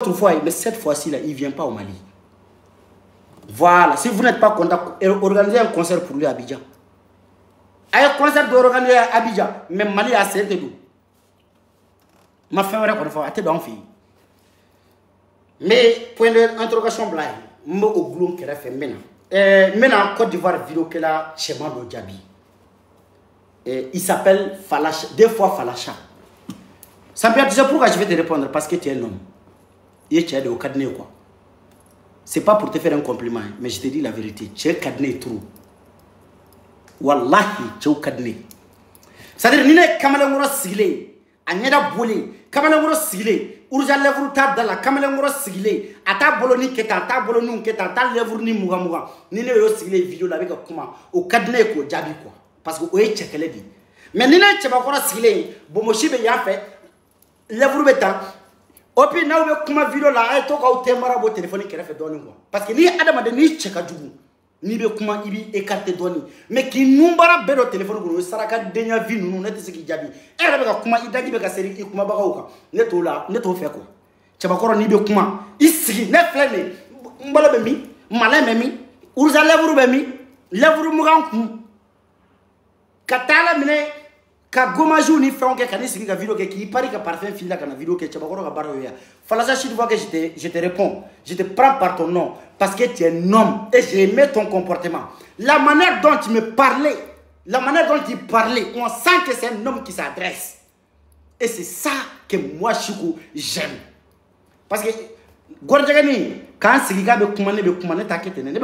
Autrefois, mais cette fois-ci, là, il ne vient pas au Mali. Voilà, si vous n'êtes pas content, organisez un concert pour lui à Abidjan. Un concert d'organiser à Abidjan, mais Mali a serré de nous. Ma femme est encore forte, dans fille. Mais, point d'interrogation, blague, je au gloum qu'elle a fait maintenant. Maintenant, en Côte d'Ivoire, vidéo qu'elle a chez Mando Djabi. Il s'appelle Falacha, des fois Falacha. Ça me dit pourquoi je vais te répondre, parce que tu es un homme. Et tu es au cadenas quoi. C'est pas pour te faire un compliment, mais je te dis la vérité. Tu es cadenas trop. Wallahi, tu es au cadenas. C'est-à-dire, ni ne kamalangoro sigile, anyada boli, kamalangoro sigile, urja levru ta dala, kamalangoro sigile, ata boloni keta, ta boloni keta, ta levru ni muga muga, ni ne yo sigile vidéo la avec comment au cadenas ko Djabi quoi. Parce que oye chekele di. Mais ni ne chebakoro sigile, bomoshi be ya fait, levru beta. Opi na ube kuma video la ay to ka utemara bo téléphone kere fait doni quoi parce que ni adama de ni cheka jugu ni be kuma ibi écarté doni mais ki numbara be do téléphone ko saraka denya vie nunu net se ki Djabi era be ka kuma idagi be ka seri ki kuma baka uka neto la neto fe ko chaba koro ni be kuma isigi ne flene mbalo be mi mala me mi urza levru be mi levru mugan ku katala mine ka gomaju ni fait que kanisi ka vidéo qui paraît que parfum fil la kana vidéo que tu vas ka baro ya Falacha chaque fois que je te réponds je te prends par ton nom parce que tu es un homme et j'aimais ton comportement la manière dont tu me parlais la manière dont tu parlais on sent que c'est un homme qui s'adresse et c'est ça que moi Chico j'aime parce que gorjagani quand sigiga be kumane takete ne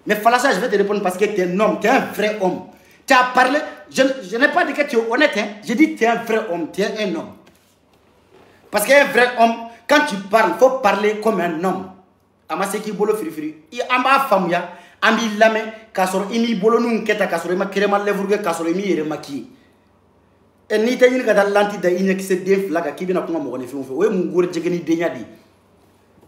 mais Falacha je vais te répondre parce que tu es un homme tu es un vrai homme. Tu as parlé, je n'ai pas dit que tu es honnête, hein? Je dis que tu es un vrai homme, tu es un homme. Parce qu'un vrai homme, quand tu parles, il faut parler comme un homme. Amaseki bolo frifri. I amba famya, ambi lame, kasoro imi bolo nun keta kasoro ima kirema levurge kasoro imi yere maki. Et ni te yini kada lanti da inya kise den flaga kibina kuma mo ne fionfo. We mungore jegeni denya di.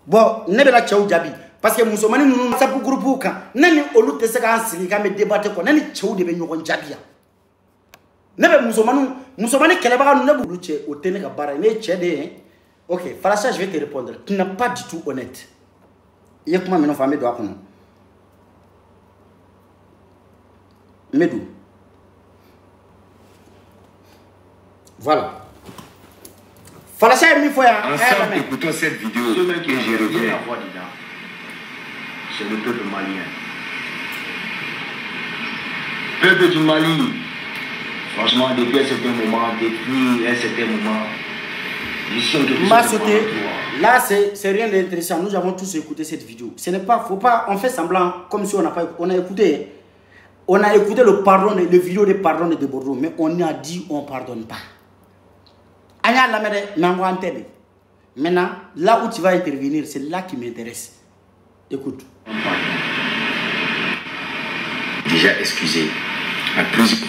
Bon, nebe la chaou Djabi. Parce que musulmani nous sapu groupe kan nani olu te se ka sigi ka me débattre ko nani chew de be ñogon Djabi ya nebe musulmani keleba nu ne bulu che o tene ka bara ne che de OK Falacha je vais te répondre tu n'es pas du tout honnête ye kuma meno famé do akono Medou voilà Falacha mi foi ensemble écoutons cette vidéo que j'ai reviens à voir dedans. C'est le peuple malien. Peuple du Mali, franchement, depuis un certain moment, là, c'est rien d'intéressant. Nous avons tous écouté cette vidéo. Ce n'est pas, faut pas, on fait semblant comme si on n'a pas, on a écouté le pardon, le vidéo de pardon de Bordeaux, mais on a dit on pardonne pas. Maintenant, là où tu vas intervenir, c'est là qui m'intéresse. Écoute. Déjà excusé à plusieurs.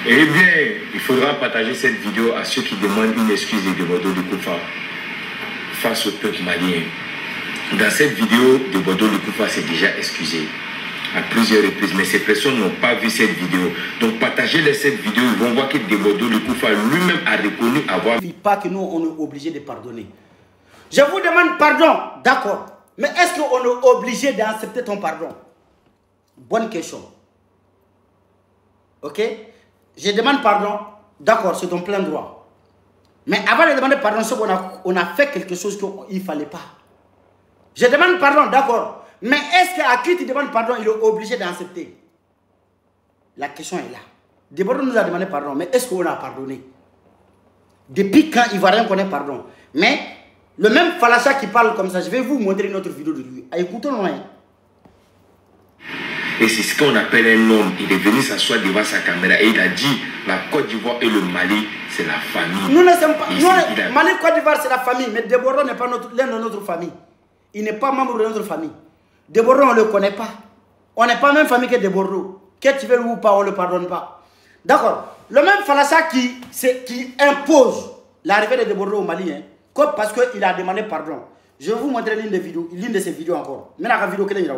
Eh bien, il faudra partager cette vidéo à ceux qui demandent une excuse de Bordeaux de Koufa face au peuple malien. Dans cette vidéo, de Bordeaux de Koufa s'est déjà excusé à plusieurs reprises, mais ces personnes n'ont pas vu cette vidéo. Donc partagez-les cette vidéo, ils vont voir que de Bordeaux de Koufa lui-même a reconnu avoir... Pas que nous, on est obligé de pardonner. Je vous demande pardon, d'accord. Mais est-ce qu'on est obligé d'accepter ton pardon? Bonne question. Ok? Je demande pardon, d'accord, c'est ton plein droit. Mais avant de demander pardon, c'est qu'on a fait quelque chose qu'il ne fallait pas. Je demande pardon, d'accord. Mais est-ce qu'à qui tu demandes pardon, il est obligé d'accepter? La question est là. D'abord, nous a demandé pardon, mais est-ce qu'on a pardonné? Depuis quand il ne va rien connaître pardon? Mais le même Falacha qui parle comme ça, je vais vous montrer une autre vidéo de lui. Écoutons-le. Et c'est ce qu'on appelle un homme. Il est venu s'asseoir devant sa caméra et il a dit la Côte d'Ivoire et le Mali, c'est la famille. Nous ne sommes pas. Nous, Mali et Côte d'Ivoire, c'est la famille, mais Deborah n'est pas l'un de notre famille. Il n'est pas membre de notre famille. Deborah, on ne le connaît pas. On n'est pas même famille que Deborah. Que tu veux ou pas, on ne le pardonne pas. D'accord. Le même Falacha qui impose l'arrivée de Deborah au Mali, hein, parce qu'il a demandé pardon. Je vais vous montrer l'une de ces vidéos encore. Mais la vidéo que là.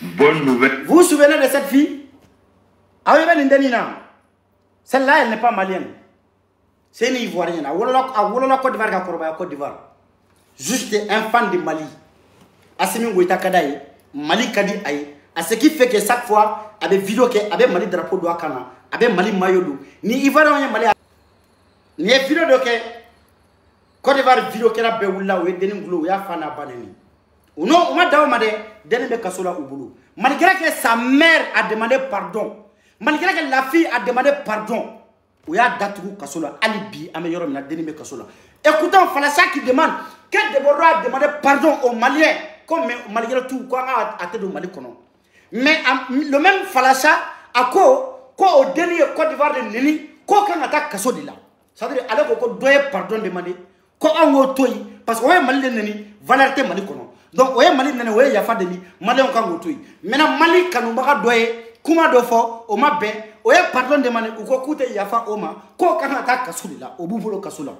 Bonne nouvelle. Vous vous souvenez de cette fille? Celle-là, elle n'est pas malienne. C'est un Ivoirien. À Wolola Côte d'Ivoire, à Côte d'Ivoire. Juste un fan de Mali. Assimi Goïta Kadaï, Mali Kadi Aïe. À ce qui fait que chaque fois, avec vidéo que avec Mali drapeau de Wakana, avec Mali Mayodo, ni Ivoirien Mali, ni vidéo de Côte d'Ivoire vidéo que la Beoula ou Denim Glou, ya Fana Baneni. Ou non, on m'a demandé Denim Kassola ou Boulou. Malgré que sa mère a demandé pardon, malgré que la fille a demandé pardon, ou ya Datou Kassola, Alibi, amélioré la Denim Kassola. Écoutons Falassa qui demande que Deborah a demandé pardon aux Maliens, comme malgré tout, quoi, à tête au Mali. Mais le même Falassa, à quoi au dernier Côte d'Ivoire de Nini, quoi qu'on attaque Kassodila. Ça veut dire, alors qu'on doit pardon demander, quoi on a toy, parce qu'on est Mali de Nini, valeur Mali kono. Donc, on est Mali de Nini, il y a pas de Nini, Mali on a toy. Maintenant, Mali, quand on va doyer, comment de fort, on m'a bien, on est pardon demander, ou quoi coûte, il y a pas Oma, quoi qu'on attaque Kassodila, au bout de Kassola.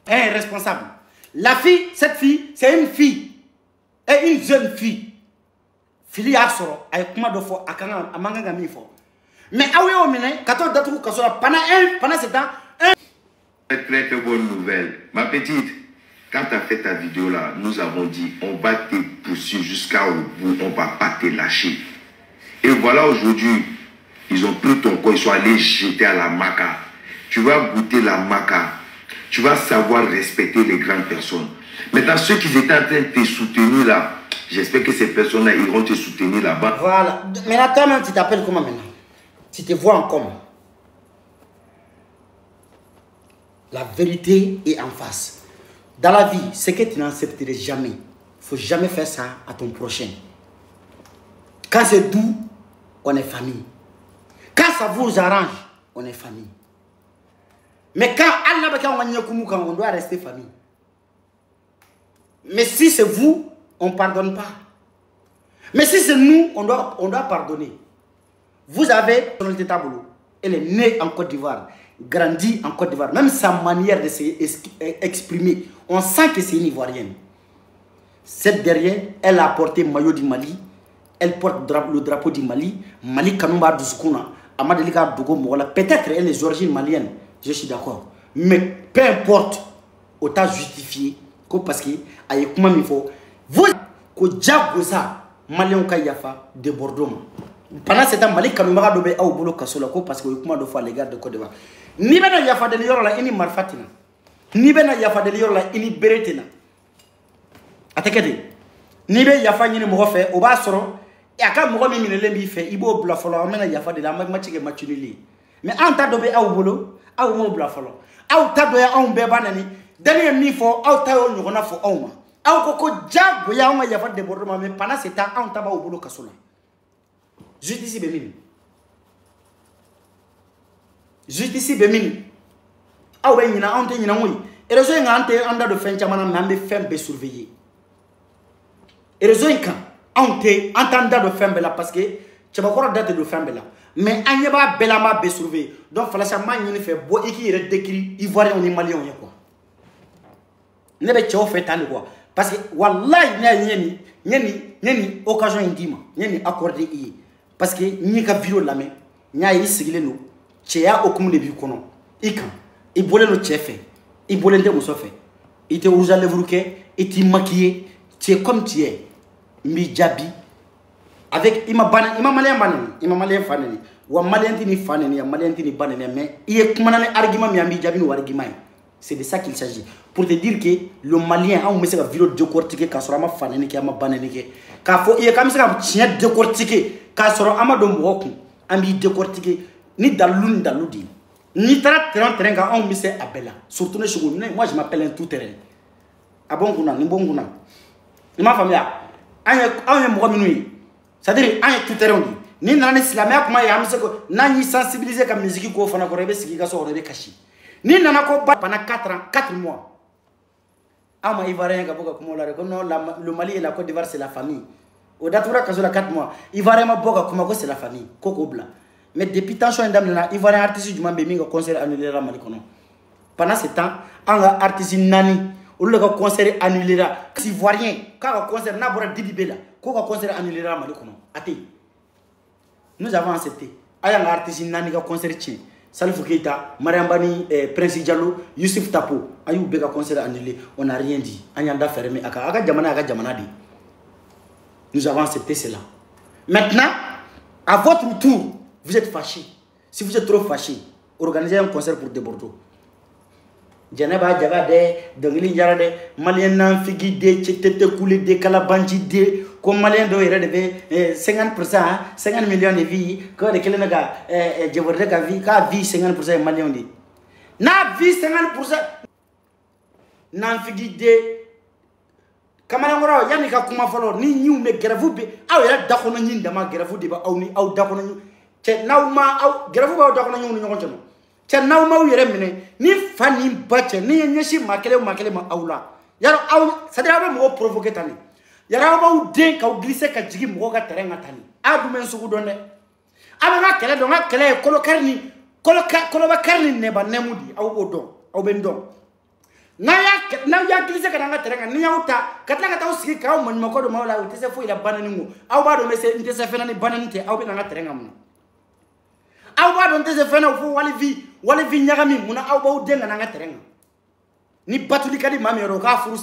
Un responsable. La fille, cette fille, c'est une fille. Et une jeune fille. Fili a soro, a kuma do fo akanga amanga mi fo. Mais awe o mine, kato datu kasola pendant ce temps, Très bonne nouvelle. Ma petite, quand tu as fait ta vidéo là, nous avons dit on va te poursuivre jusqu'au bout, on va pas te lâcher. Et voilà aujourd'hui, ils ont pris ton corps, ils sont allés jeter à la maca. Tu vas goûter la maca. Tu vas savoir respecter les grandes personnes. Maintenant, ceux qui étaient en train de te soutenir là, j'espère que ces personnes-là iront te soutenir là-bas. Voilà. Maintenant, toi-même, tu t'appelles comment maintenant? Tu te vois en comment? La vérité est en face. Dans la vie, ce que tu n'accepterais jamais, il ne faut jamais faire ça à ton prochain. Quand c'est doux, on est famille. Quand ça vous arrange, on est famille. Mais quand on doit rester famille. Mais si c'est vous, on ne pardonne pas. Mais si c'est nous, on doit pardonner. Vous avez Tonalité Taboulou. Elle est née en Côte d'Ivoire, grandie en Côte d'Ivoire. Même sa manière de s'exprimer, on sent que c'est une Ivoirienne. Cette dernière, elle a porté le maillot du Mali. Elle porte le drapeau du Mali. Mali Kanouba Douskouna. Amadelika Dogo Mogola. Peut-être elle est des origines maliennes. Je suis d'accord. Mais peu importe, autant justifié parce que vous, que Djagoza, Malien Kayafa, de Bordeaux. Pendant ce temps, Mali Kanouba Dobe a oublié Kassola parce que vous avez fait les gars de Côte d'Ivoire. Ni ben Yafa de Lior la ini Marfatina. Ni ben Yafa de Lior la ini Beretina. Atekede. Ni ben Yafa ni mo fait au bas soro. Et à quand moi mi lembi fait, ibo bla folo amena Yafa de la matchige matchunili. Mais en ta dobe a oublié. Aw mo bla folo aw ta do ya aw be banani dani mi fo aw ta yo nyona fo awma aw ko jago ya ma ya fa de Bordeaux mais pendant ce temps aw ta ba o bolo Kassola justice be mini aw be nyina aw te nyina moy e rezo nga ante anda do fen chamana nambe fen be surveiller e rezo ka aw te entenda do fen be la parce que tu vas encore date de fen be la. Mais on n'y a pas belama be surveiller. Donc Falassa man fait beau et qui décrit Ivoirien on est Malien on est quoi. Ne be tcho fait tan quoi. Parce que wallahi nyani occasion indima nyani accordé yi. Parce que ni ka vidéo la mais nya yi sigile no tchea okumu de bi kono. Ikan i bolé no tchefe. I bolé ndé mo so fait. Il te rouge à lèvres que et tu maquillé, tu es comme tu es. Mi jabi avec ima malien banani ima malien fanani wa malien tini fanani ya malien tini banani mais il est comme un argument mi ambi jabi no argument c'est de ça qu'il s'agit pour te dire que le malien a me se vidéo décortiquer ka soro ma fanani ki ama banani ke ka fo il est comme ça chien décortiquer ka soro ama do moku ambi décortiquer ni daludi ni terrain ka on me se abela surtout ne chugo moi je m'appelle un tout terrain abonguna ni bonguna ni ma famille anya mo minui. C'est-à-dire, on est tout terrain. Ni dans l'islam, on a sensibilisé la musique qu'on fait, on a caché. Ni dans pendant 4 mois. Le Mali et la Côte d'Ivoire, c'est la famille. Au Datoura, 4 mois. Ivoirien, c'est la famille. Mais depuis tant que Ivoirien artiste du Mambéming concert annulé à Mali. Pendant ce temps, on a artiste Nani. Le concert annulé. Si Ivoirien, quand le concert n'a pas de là. Quand le concert annulé à Mali. Nous avons accepté. Il y a un artiste Nani qui a concert. Salifou Keita, Mariam Bani, Prince Diallo, Youssouf Tapo, Ayou Beka concert annulé, on n'a rien dit. Anyanda fermé, Aka Djamana, Aka Djamana dit. Nous avons accepté cela. Maintenant, à votre tour, vous êtes fâchés. Si vous êtes trop fâchés, organisez un concert pour Bordeaux. Djanaba Djabade, Dongili Yarade, Malien Nanfigi de, Tete Koulé de, Kalabanji de, comme Malien do ira de 50%, 50 millions de vies, quand les Kelenga, Djaboreka vie, ka vie 50% Malien de. Na vie 50%, Nanfigi de, Kamalangoro, Yanika Kumafalo, ni new me Geravu be, aw ya dakona nyin dama Geravu de ba aw ni aw dakona nyin. Che nauma aw Geravu ba dakona nyin ni ngonjono. Che nauma u yere mine ni fani bache ni nyeshi makele ma awla. Yaro aw sadira mo provoquer tani. Yaro ba u den ka u glisser ka jigi mo ka terrain tani. Adu men sugu donne. Aba nga kele do nga kele kolo ba karni ne ba nemudi aw odon aw ben don. Na ya glisse ka nga terrain ni ya uta katla ka taw sigi ka o man mako do mawla u tese fo ila banani ngo aw ba do mese ntese fena ni banani te aw be nga terrain amuna aw ba do ntese fena fo wali vi nyagami muna aw ba u denga nga terrain ni batuli kadi mami ro ka furu